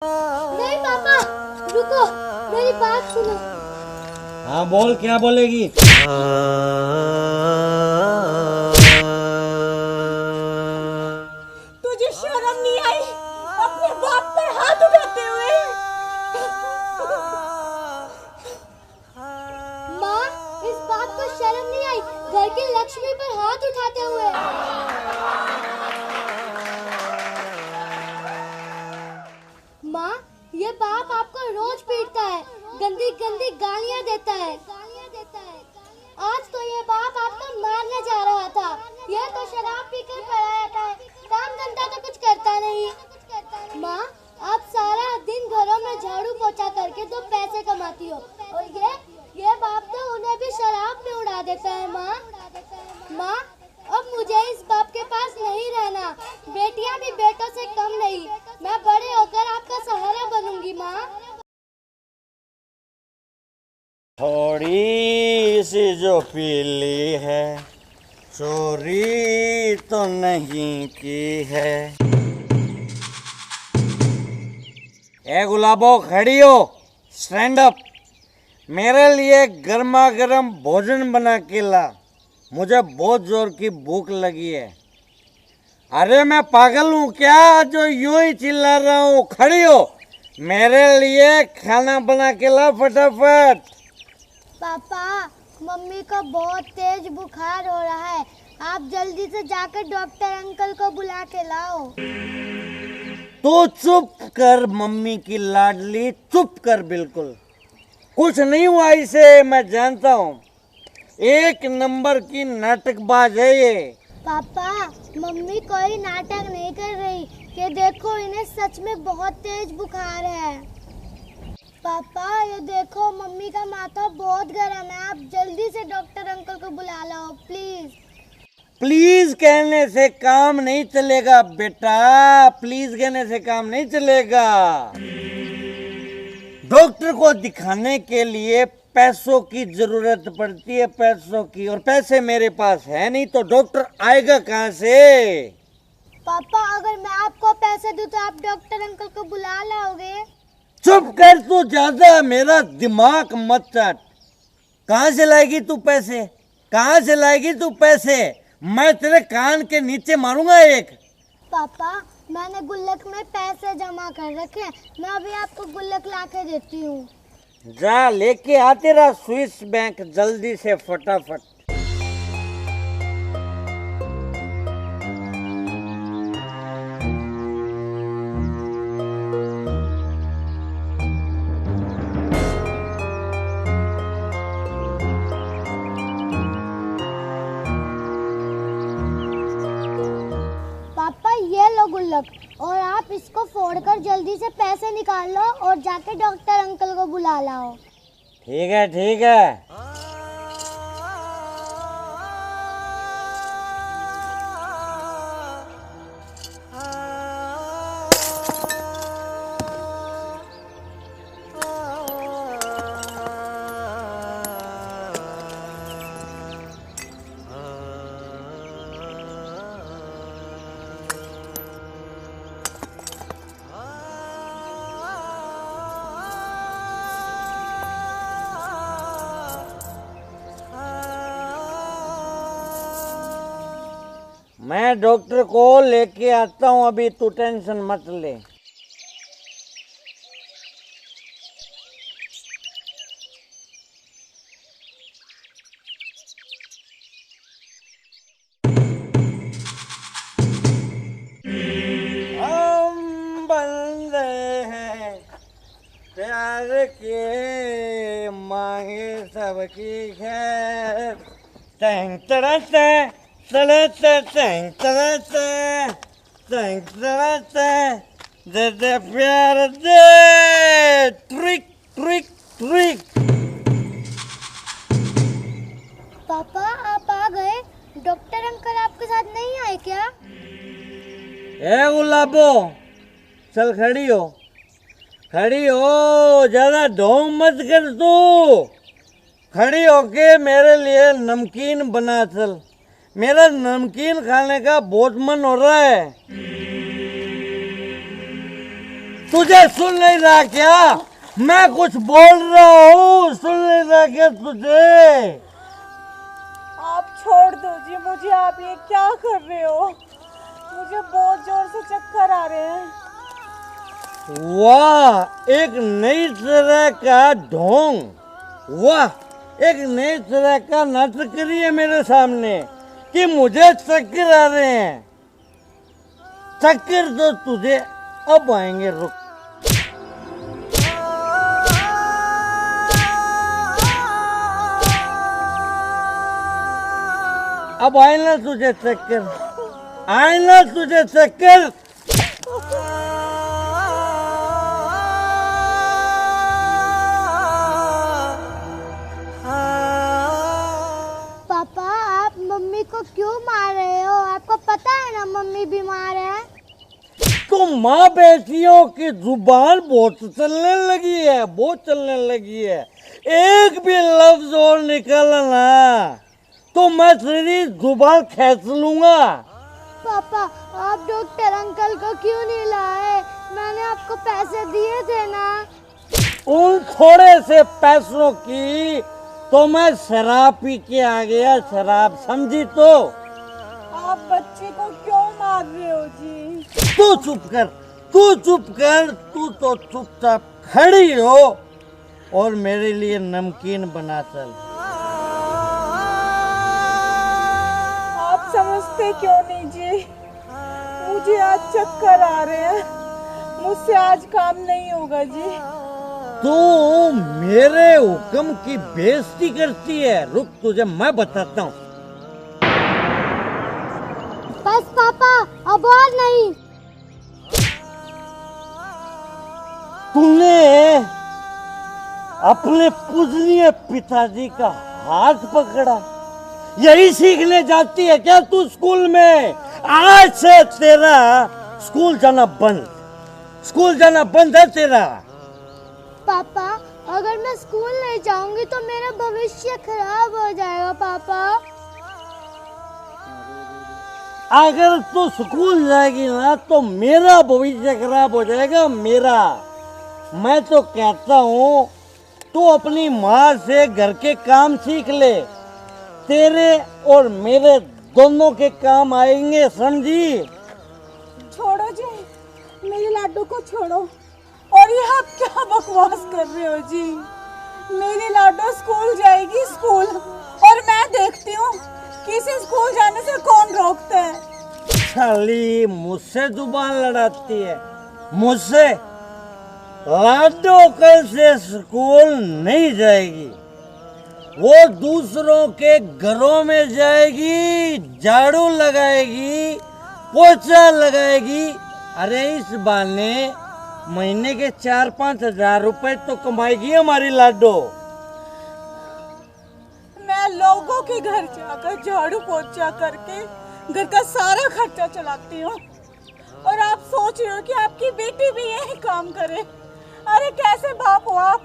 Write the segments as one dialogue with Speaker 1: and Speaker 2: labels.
Speaker 1: नहीं पापा, रुको, मेरी बात सुनो।
Speaker 2: हाँ बोल, क्या बोलेगी?
Speaker 1: तुझे शर्म नहीं आई अपने बाप पर हाथ उठाते हुए? माँ, इस बात को शर्म नहीं आई घर की लक्ष्मी पर हाथ उठाते हुए? माँ, ये बाप आपको रोज पीटता है, गंदी गंदी गालियाँ देता है। आज तो ये बाप आपको मारने जा रहा था। यह तो शराब पीकर पड़ा रहता है, काम धंधा तो कुछ करता नहीं। माँ, आप सारा दिन घरों में झाड़ू पोछा करके 2 पैसे कमाती हो, और ये बाप तो उन्हें भी शराब में उड़ा देता है। माँ, अब मुझे इस बाप के पास नहीं रहना। बेटियां भी बेटों से कम नहीं। मैं बड़े होकर आपका सहारा बनूंगी। माँ,
Speaker 2: थोड़ी सी जो पीली है, चोरी तो नहीं की है। ए गुलाबो, खड़ी हो, स्टैंड अप। मेरे लिए गर्मा गर्म भोजन बना के ला, मुझे बहुत जोर की भूख लगी है। अरे मैं पागल हूँ क्या जो यूं ही चिल्ला रहा हूँ? खड़ी हो, मेरे लिए खाना बना के ला फटाफट।
Speaker 1: पापा, मम्मी को बहुत तेज बुखार हो रहा है। आप जल्दी से जाकर डॉक्टर अंकल को बुला के लाओ।
Speaker 2: तो चुप कर मम्मी की लाडली, चुप कर बिल्कुल। कुछ नहीं हुआ इसे, मैं जानता हूँ। 1 नंबर की नाटकबाज है ये।
Speaker 1: पापा, मम्मी कोई नाटक नहीं कर रही। ये देखो, इन्हें सच में बहुत तेज बुखार है। पापा, ये देखो, मम्मी का माथा बहुत गर्म है। आप जल्दी से डॉक्टर अंकल को बुला लाओ प्लीज।
Speaker 2: प्लीज कहने से काम नहीं चलेगा बेटा, प्लीज कहने से काम नहीं चलेगा। डॉक्टर को दिखाने के लिए पैसों की जरूरत पड़ती है, पैसों की, और पैसे मेरे पास है नहीं, तो डॉक्टर आएगा कहाँ से?
Speaker 1: पापा, अगर मैं आपको पैसे दूं तो आप डॉक्टर अंकल को बुला लाओगे?
Speaker 2: चुप कर तू, ज्यादा मेरा दिमाग मत चाट। कहाँ से लाएगी तू पैसे? कहाँ से लाएगी तू पैसे? मैं तेरे कान के नीचे मारूंगा एक।
Speaker 1: पापा, मैंने गुल्लक में पैसे जमा कर रखे हैं। मैं अभी आपको गुल्लक ला के देती हूँ।
Speaker 2: जा लेके आ तेरा स्विस बैंक जल्दी से फटाफट।
Speaker 1: पापा, ये लो गुल्लक, और आप इसको फोड़कर जल्दी से पैसे निकाल लो और जाके डॉक्टर अंकल को बुला लाओ।
Speaker 2: ठीक है, ठीक है। मैं डॉक्टर को लेके आता हूँ अभी, तू टेंशन मत ले। हम बंदे हैं प्यार के, मांगे सबकी खैर। टैंग तरते तरते टैंग तरते टैंग तरते, दे दे प्यार दे, ट्रिक ट्रिक ट्रिक।
Speaker 1: पापा, आप आ गए? डॉक्टर अंकल आपके साथ नहीं आए क्या?
Speaker 2: ए गुलाबो, चल खड़ी हो, खड़ी हो, ज्यादा ढोंग मत कर तू। खड़ी होके मेरे लिए नमकीन बना चल, मेरा नमकीन खाने का बहुत मन हो रहा है। तुझे सुन नहीं रहा क्या? मैं कुछ बोल रहा हूँ, सुन नहीं रहा क्या तुझे?
Speaker 3: आप छोड़ दो जी मुझे, आप ये क्या कर रहे हो? मुझे बहुत जोर से चक्कर आ रहे हैं।
Speaker 2: वाह, एक नई तरह का ढोंग, वाह, एक नई तरह का नाटक करिए मेरे सामने कि मुझे चक्कर आ रहे हैं। चक्कर तो तुझे अब आएंगे, रुक। अब आए ना तुझे चक्कर, आए ना तुझे चक्कर।
Speaker 1: पापा आप मम्मी को क्यों मार रहे हो? आपको पता है ना मम्मी बीमार है।
Speaker 2: तो माँ बेटियों की जुबान बहुत चलने लगी है, बहुत चलने लगी है। एक भी लफ्ज और निकला ना तो मैं तेरी जुबान खींच लूंगा।
Speaker 1: पापा आप डॉक्टर अंकल को क्यों नहीं लाए? मैंने आपको पैसे दिए थे ना।
Speaker 2: उन थोड़े से पैसों की तो मैं शराब पी के आ गया, शराब, समझी? तो
Speaker 3: आप बच्चे को क्यों मार रहे हो जी?
Speaker 2: तू चुप कर, तू चुप कर, तू तो चुपचाप खड़ी हो और मेरे लिए नमकीन बना चल।
Speaker 3: आप समझते क्यों नहीं जी? मुझे आज चक्कर आ रहे हैं, मुझसे आज काम नहीं होगा जी।
Speaker 2: तू मेरे हुक्म की बेइज्जती करती है। रुक, तुझे मैं बताता हूँ।
Speaker 1: बस पापा अब और नहीं।
Speaker 2: तूने अपने पूजनीय पिताजी का हाथ पकड़ा, यही सीखने जाती है क्या तू स्कूल में? आज से तेरा स्कूल जाना बंद, स्कूल जाना बंद है तेरा।
Speaker 1: पापा अगर मैं स्कूल नहीं जाऊंगी तो मेरा भविष्य खराब हो जाएगा। पापा
Speaker 2: अगर तू स्कूल जाएगी ना तो मेरा भविष्य खराब हो जाएगा, मेरा। मैं तो कहता हूँ तू अपनी माँ से घर के काम सीख ले, तेरे और मेरे दोनों के काम आएंगे, समझी?
Speaker 3: छोड़ो जी, मेरे लाडू को छोड़ो। और ये आप क्या बकवास कर रहे हो जी? मेरी लाडो स्कूल जाएगी, स्कूल, और मैं देखती हूँ किसी स्कूल जाने से कौन रोकता है।
Speaker 2: साली मुझसे जुबान लड़ाती है, मुझसे। लाडो कल से स्कूल नहीं जाएगी, वो दूसरों के घरों में जाएगी, झाड़ू लगाएगी, पोछा लगाएगी। अरे इस बहाने महीने के 4-5 हजार रुपए तो कमाएगी हमारी लाडो।
Speaker 3: मैं लोगों के घर जाकर झाड़ू पोछा करके घर का सारा खर्चा चलाती हूँ, और आप सोच रहे हो कि आपकी बेटी भी यही काम करे? अरे कैसे बाप हो आप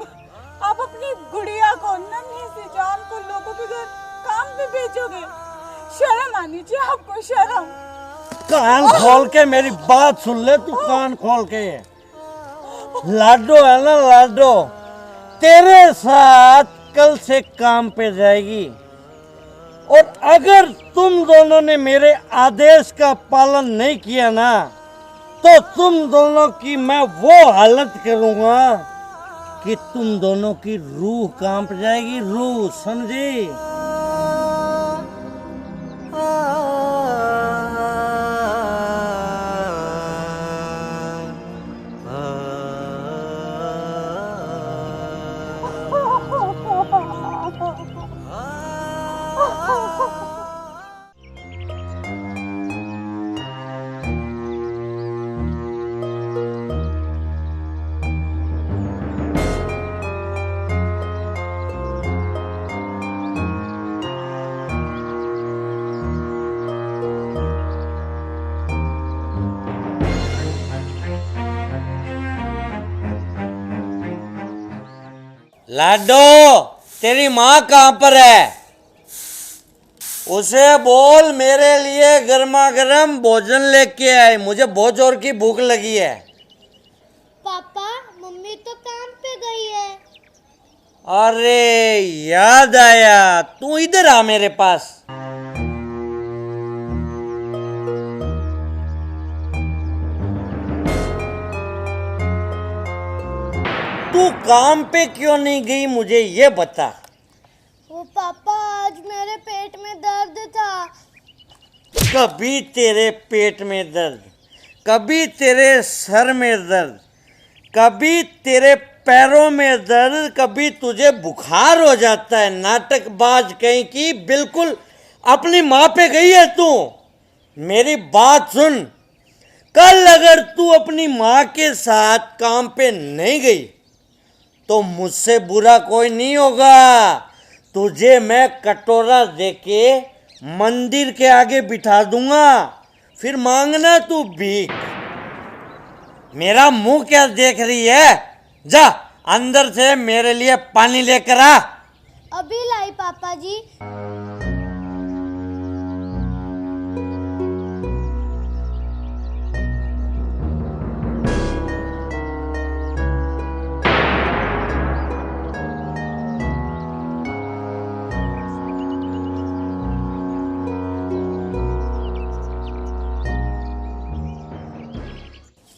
Speaker 3: अपनी गुड़िया को, नन्ही सी जान को लोगों के घर काम भी भेजोगे? शर्म आनी चाहिए आपको, शर्म।
Speaker 2: कान खोल के मेरी बात सुन ले, तू कान खोल के। लाडो है ना, लाडो तेरे साथ कल से काम पे जाएगी, और अगर तुम दोनों ने मेरे आदेश का पालन नहीं किया ना तो तुम दोनों की मैं वो हालत करूंगा कि तुम दोनों की रूह कांप जाएगी, रूह, समझी? लाडो तेरी माँ कहाँ पर है? उसे बोल मेरे लिए गर्मा गर्म भोजन लेके आए, मुझे बहुत जोर की भूख लगी है।
Speaker 1: पापा
Speaker 2: अरे याद आया, तू इधर आ मेरे पास। तू काम पे क्यों नहीं गई, मुझे ये बता।
Speaker 1: वो पापा, आज मेरे पेट में दर्द था।
Speaker 2: कभी तेरे पेट में दर्द, कभी तेरे सर में दर्द, कभी तेरे पैरों में दर्द, कभी तुझे बुखार हो जाता है। नाटकबाज कहीं की, बिल्कुल अपनी माँ पे गई है तू। मेरी बात सुन, कल अगर तू अपनी माँ के साथ काम पे नहीं गई तो मुझसे बुरा कोई नहीं होगा। तुझे मैं कटोरा देके मंदिर के आगे बिठा दूंगा, फिर मांगना तू भीख। मेरा मुंह क्या देख रही है? जा अंदर से मेरे लिए पानी लेकर आ।
Speaker 1: अभी लाई पापा जी।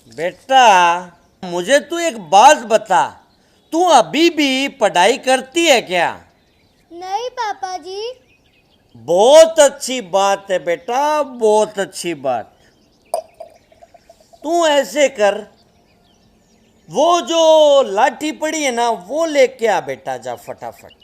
Speaker 2: बेटा, मुझे तू एक बात बता, तू अभी भी पढ़ाई करती है क्या?
Speaker 1: नहीं पापा जी।
Speaker 2: बहुत अच्छी बात है बेटा, बहुत अच्छी बात। तू ऐसे कर, वो जो लाठी पड़ी है ना, वो लेके आ बेटा, जा फटाफट।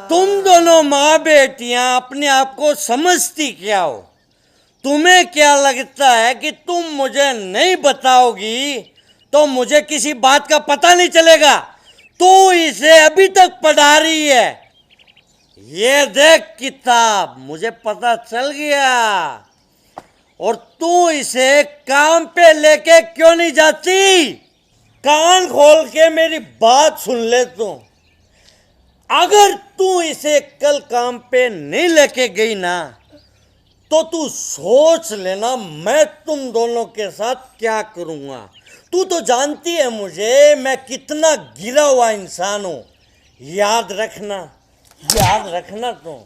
Speaker 2: तुम दोनों माँ बेटियां अपने आप को समझती क्या हो? तुम्हें क्या लगता है कि तुम मुझे नहीं बताओगी तो मुझे किसी बात का पता नहीं चलेगा? तू इसे अभी तक पढ़ा रही है। ये देख किताब, मुझे पता चल गया। और तू इसे काम पे लेके क्यों नहीं जाती? कान खोल के मेरी बात सुन ले तू। अगर तू इसे कल काम पे नहीं लेके गई ना, तो तू सोच लेना मैं तुम दोनों के साथ क्या करूंगा। तू तो जानती है मुझे, मैं कितना गिरा हुआ इंसान हूं। याद रखना, याद रखना तू।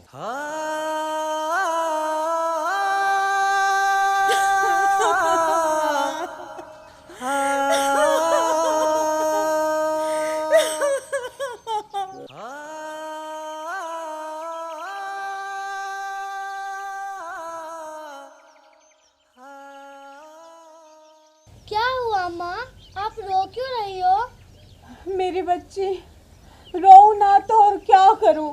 Speaker 1: क्या हुआ माँ, आप रो क्यों रही हो?
Speaker 3: मेरी बच्ची, रो ना तो और क्या करूं।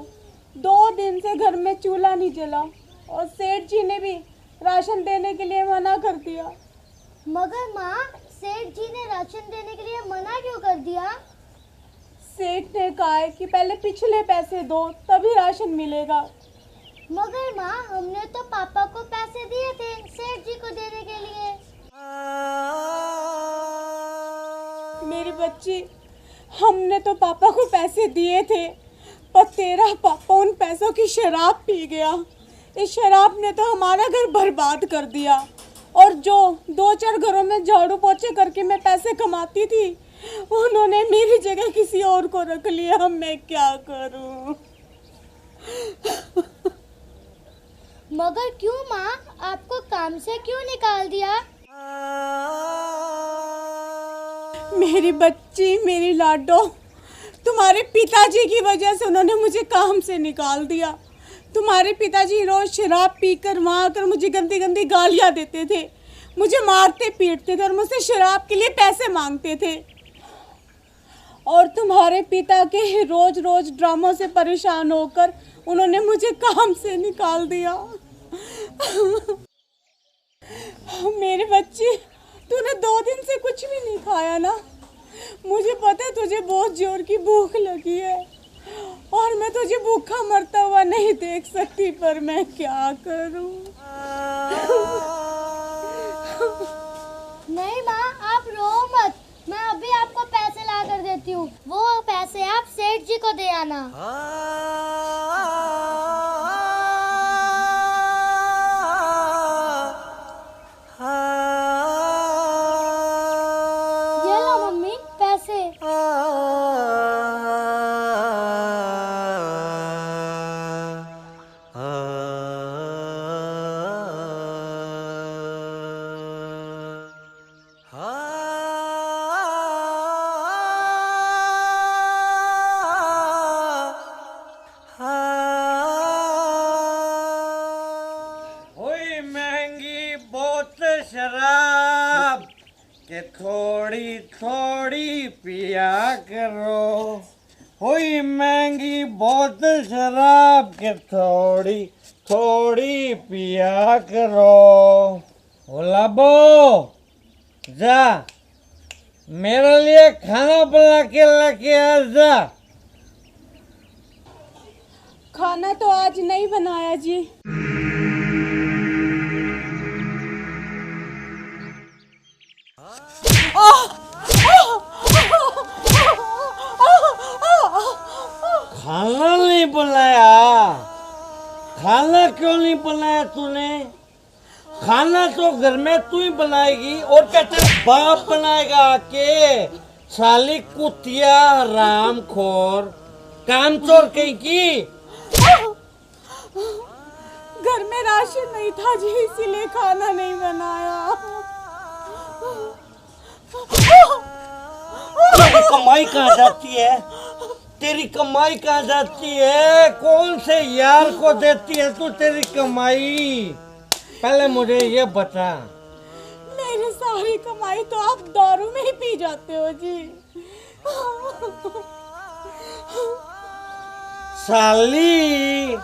Speaker 3: 2 दिन से घर में चूल्हा नहीं जला और सेठ जी ने भी राशन देने के लिए मना कर दिया।
Speaker 1: मगर माँ, सेठ जी ने राशन देने के लिए मना क्यों कर दिया?
Speaker 3: सेठ ने कहा है कि पहले पिछले पैसे दो तभी राशन मिलेगा।
Speaker 1: मगर माँ, हमने तो पापा को पैसे दिए थे सेठ जी को देने के लिए।
Speaker 3: मेरी बच्ची, हमने तो पापा को पैसे दिए थे, पर तेरा पापा उन पैसों की शराब पी गया। इस शराब ने तो हमारा घर बर्बाद कर दिया। और जो 2-4 घरों में झाड़ू पोछे करके मैं पैसे कमाती थी, उन्होंने मेरी जगह किसी और को रख लिया। मैं क्या करूं?
Speaker 1: मगर क्यों माँ, आपको काम से क्यों निकाल दिया?
Speaker 3: मेरी बच्ची, मेरी लाडो, तुम्हारे पिताजी की वजह से उन्होंने मुझे काम से निकाल दिया। तुम्हारे पिताजी रोज शराब पीकर वहाँ आकर मुझे गंदी गंदी गालियाँ देते थे। मुझे मारते पीटते थे और मुझसे शराब के लिए पैसे मांगते थे। और तुम्हारे पिता के रोज रोज ड्रामों से परेशान होकर उन्होंने मुझे काम से निकाल दिया। मेरे बच्चे, तूने 2 दिन से कुछ भी नहीं खाया ना? मुझे पता है तुझे बहुत जोर की भूख लगी है और मैं तुझे भूखा मरता हुआ नहीं देख सकती, पर मैं क्या करूं?
Speaker 1: नहीं माँ, आप रो मत, मैं अभी आपको पैसे ला कर देती हूँ। वो पैसे आप सेठ जी को दे आना। ये लो मम्मी पैसे।
Speaker 2: हुई महंगी बोतल शराब के थोड़ी थोड़ी पिया करो। हुई महंगी बोतल शराब के थोड़ी थोड़ी पिया करो। गुलाबो, जा मेरे लिए खाना बना के लेके आ जा।
Speaker 3: खाना तो आज नहीं बनाया जी।
Speaker 2: खाना नहीं बनाया? खाना क्यों नहीं बनाया तूने? खाना तो घर में तू ही बनाएगी और क्या तेरा बाप बनाएगा आके? साली कुतिया रामखोर कामचोर कहीं की।
Speaker 3: घर में राशन नहीं था जी, इसीलिए खाना नहीं बनाया।
Speaker 2: तेरी कमाई कहाँ जाती है? तेरी कमाई कहाँ जाती है? कौन से यार को देती है तू तेरी कमाई? पहले मुझे ये बता।
Speaker 3: मेरी सारी कमाई तो आप दारू में ही पी जाते हो जी।
Speaker 2: साली,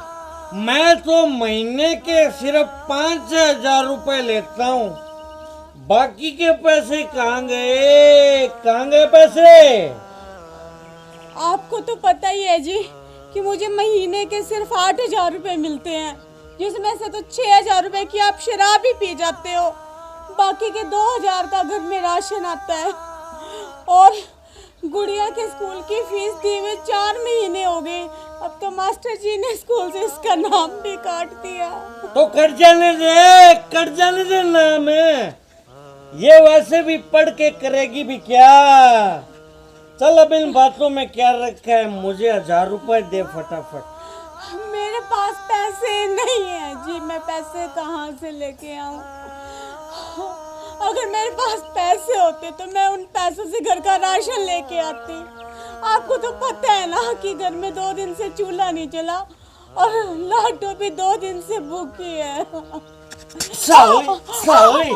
Speaker 2: मैं तो महीने के सिर्फ 5,000 रुपए लेता हूँ। बाकी के पैसे कहाँ गए? कहाँ गए पैसे?
Speaker 3: आपको तो पता ही है जी कि मुझे महीने के सिर्फ 8,000 रुपए मिलते हैं, जिसमें से तो 6,000 रुपए की आप शराब ही पी जाते हो। बाकी के 2,000 का घर में राशन आता है। और गुड़िया के स्कूल की फीस दिए हुए 4 महीने हो गए। अब तो मास्टर जी ने स्कूल से इसका नाम भी काट दिया।
Speaker 2: तो कट जाने दे, कट जाने दे नाम है। ये वैसे भी पढ़ के करेगी भी क्या? चल अब इन बातों में क्या रखा है, मुझे 1,000 रुपए दे फटाफट।
Speaker 3: मेरे पास पैसे नहीं है जी, मैं पैसे कहाँ से लेके आऊँ? अगर मेरे पास पैसे होते तो मैं उन पैसों से घर का राशन लेके आती। आपको तो पता है ना कि घर में 2 दिन से चूल्हा नहीं चला और लाडो भी 2 दिन से भूखी है।
Speaker 2: साले साले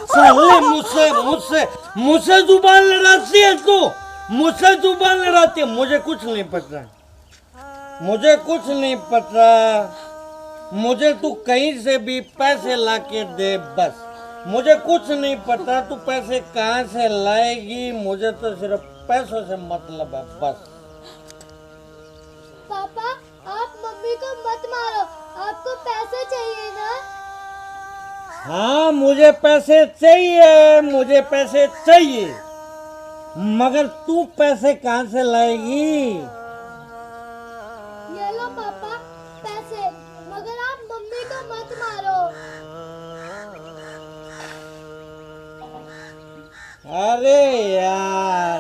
Speaker 2: साले, मुझसे जुबान लड़ाती है तू, मुझसे जुबान लड़ाती है। मुझे कुछ नहीं पता, मुझे कुछ नहीं पता। मुझे तू कहीं से भी पैसे लाके दे बस। मुझे कुछ नहीं पता तू पैसे कहाँ से लाएगी, मुझे तो सिर्फ पैसों से मतलब है बस।
Speaker 1: पापा, आप मम्मी को मत मारो, आपको पैसे चाहिए ना?
Speaker 2: हाँ मुझे पैसे चाहिए, मुझे पैसे चाहिए, मगर तू पैसे कहाँ से लाएगी?
Speaker 1: ये लो पापा पैसे, मगर आप मम्मी को मत मारो।
Speaker 2: अरे यार,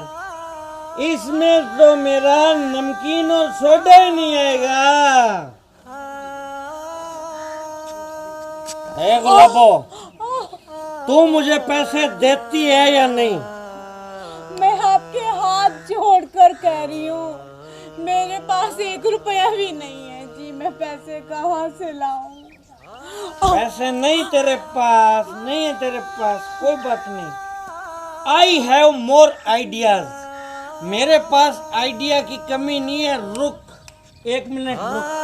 Speaker 2: इसमें तो मेरा नमकीन और सोडा ही नहीं आएगा। गुलाबो, तू मुझे पैसे देती है या नहीं?
Speaker 3: मैं आपके हाथ जोड़कर कह रही हूँ, मेरे पास 1 रुपया भी नहीं है जी। मैं पैसे कहाँ से लाऊं?
Speaker 2: पैसे नहीं तेरे पास, नहीं है तेरे पास, कोई बात नहीं। आई हैव मोर आइडियाज, मेरे पास आइडिया की कमी नहीं है। रुक, 1 मिनट रुक।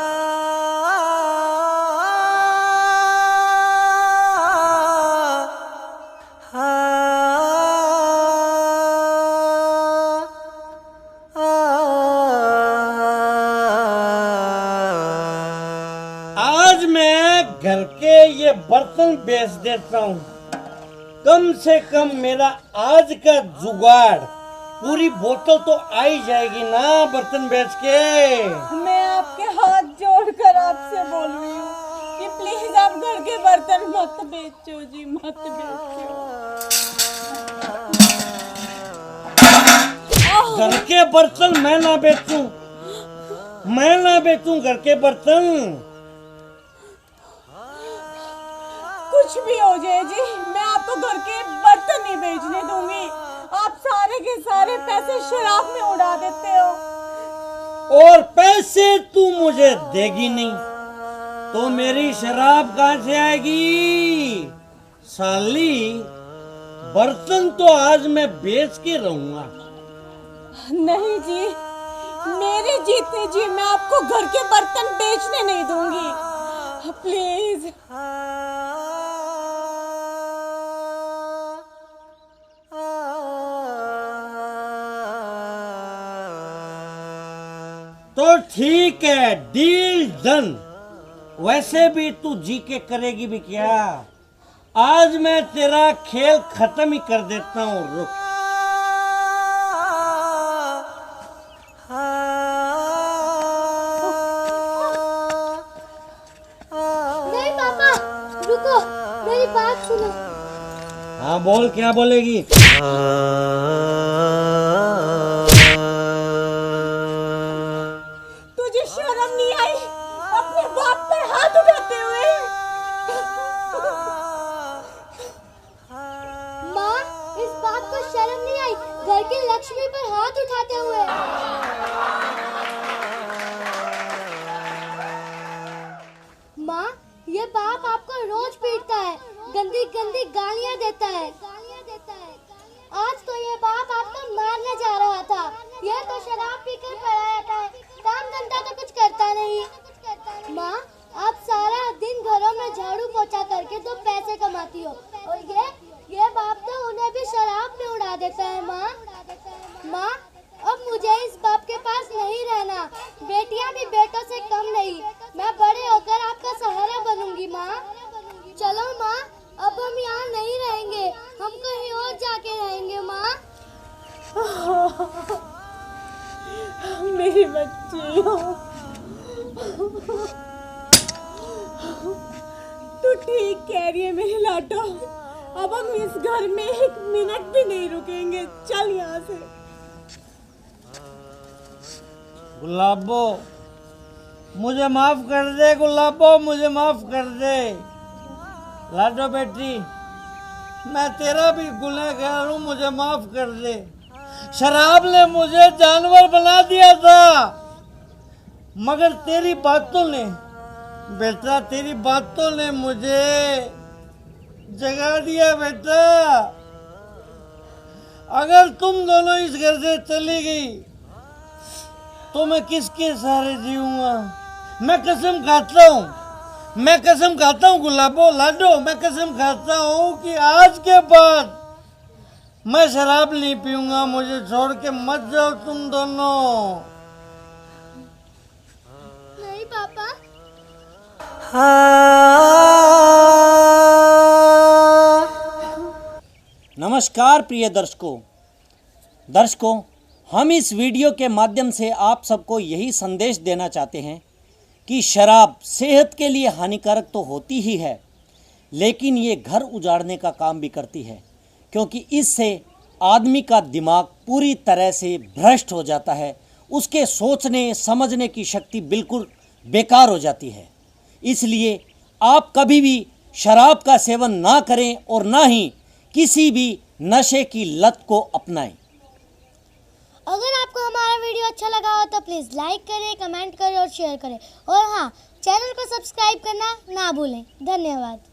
Speaker 2: आज मैं घर के ये बर्तन बेच देता हूँ, कम से कम मेरा आज का जुगाड़, पूरी बोतल तो आ ही जाएगी ना बर्तन बेच के।
Speaker 3: मैं आपके हाथ जोड़कर आपसे बोल रही हूँ कि प्लीज आप घर के बर्तन मत बेचो जी, मत बेचो।
Speaker 2: घर के बर्तन मैं ना बेचूं, मैं ना बेचूं घर के बर्तन।
Speaker 3: कुछ भी हो जाए जी, मैं आपको घर के बर्तन नहीं बेचने दूंगी। आप सारे के सारे पैसे शराब में उड़ा देते हो।
Speaker 2: और पैसे तू मुझे देगी नहीं तो मेरी शराब कहाँ से आएगी? साली, बर्तन तो आज मैं बेच के रहूंगा।
Speaker 3: नहीं जी, मेरे जीते जी मैं आपको घर के बर्तन बेचने नहीं दूंगी, प्लीज।
Speaker 2: तो ठीक है, डील डन। वैसे भी तू जी के करेगी भी क्या? आज मैं तेरा खेल खत्म ही कर देता हूँ। रुक।
Speaker 1: नहीं पापा, रुको, मेरी बात सुनो।
Speaker 2: हाँ बोल, क्या बोलेगी?
Speaker 3: तुझे शर्म नहीं आई अपने बाप पर हाथ उठाते हुए?
Speaker 1: माँ, इस बात को शर्म नहीं आई घर की लक्ष्मी पर हाथ उठाते हुए? माँ, ये बाप आपको रोज पीटता है, गंदी गंदी गालियाँ देता है। आज तो ये बाप आपको मारने जा रहा था। ये तो शराब पीकर पड़ा रहता है, काम धंधा तो कुछ करता नहीं। माँ, आप सारा दिन घरों में झाड़ू पोछा करके 2 पैसे कमाती हो, और ये बाप तो उन्हें भी शराब में उड़ा देता है। माँ, अब मुझे इस बाप के पास नहीं रहना। बेटियां भी बेटों से कम नहीं। मैं बड़े होकर आपका सहारा बनूंगी। माँ, चलो माँ, अब हम यहाँ नहीं रहेंगे, हम कहीं और जाके रहेंगे। माँ,
Speaker 3: मेरी बच्ची हो, तू ठीक कह रही है मेरी लाडो। अब हम इस घर में 1 मिनट भी नहीं रुकेंगे। चल यहाँ से।
Speaker 2: गुलाबो, मुझे माफ कर दे। गुलाबो, मुझे माफ कर दे। लाडो बेटी, मैं तेरा भी गुनहगार हूँ, मुझे माफ कर दे। शराब ने मुझे जानवर बना दिया था, मगर तेरी बातों ने, बेटा तेरी बातों ने मुझे जगा दिया। बेटा, अगर तुम दोनों इस घर से चली गई तो मैं किसके सहारे जीऊंगा? मैं कसम खाता हूँ गुलाबो, लाडो, मैं कसम खाता हूँ कि आज के बाद मैं शराब नहीं पीऊंगा। मुझे छोड़ के मत जाओ तुम दोनों।
Speaker 1: नहीं पापा।
Speaker 4: नमस्कार प्रिय दर्शकों, हम इस वीडियो के माध्यम से आप सबको यही संदेश देना चाहते हैं कि शराब सेहत के लिए हानिकारक तो होती ही है, लेकिन ये घर उजाड़ने का काम भी करती है, क्योंकि इससे आदमी का दिमाग पूरी तरह से भ्रष्ट हो जाता है। उसके सोचने समझने की शक्ति बिल्कुल बेकार हो जाती है। इसलिए आप कभी भी शराब का सेवन ना करें और ना ही किसी भी नशे की लत को अपनाएं।
Speaker 1: अगर आपको हमारा वीडियो अच्छा लगा हो तो प्लीज़ लाइक करें, कमेंट करें और शेयर करें। और हाँ, चैनल को सब्सक्राइब करना ना भूलें। धन्यवाद।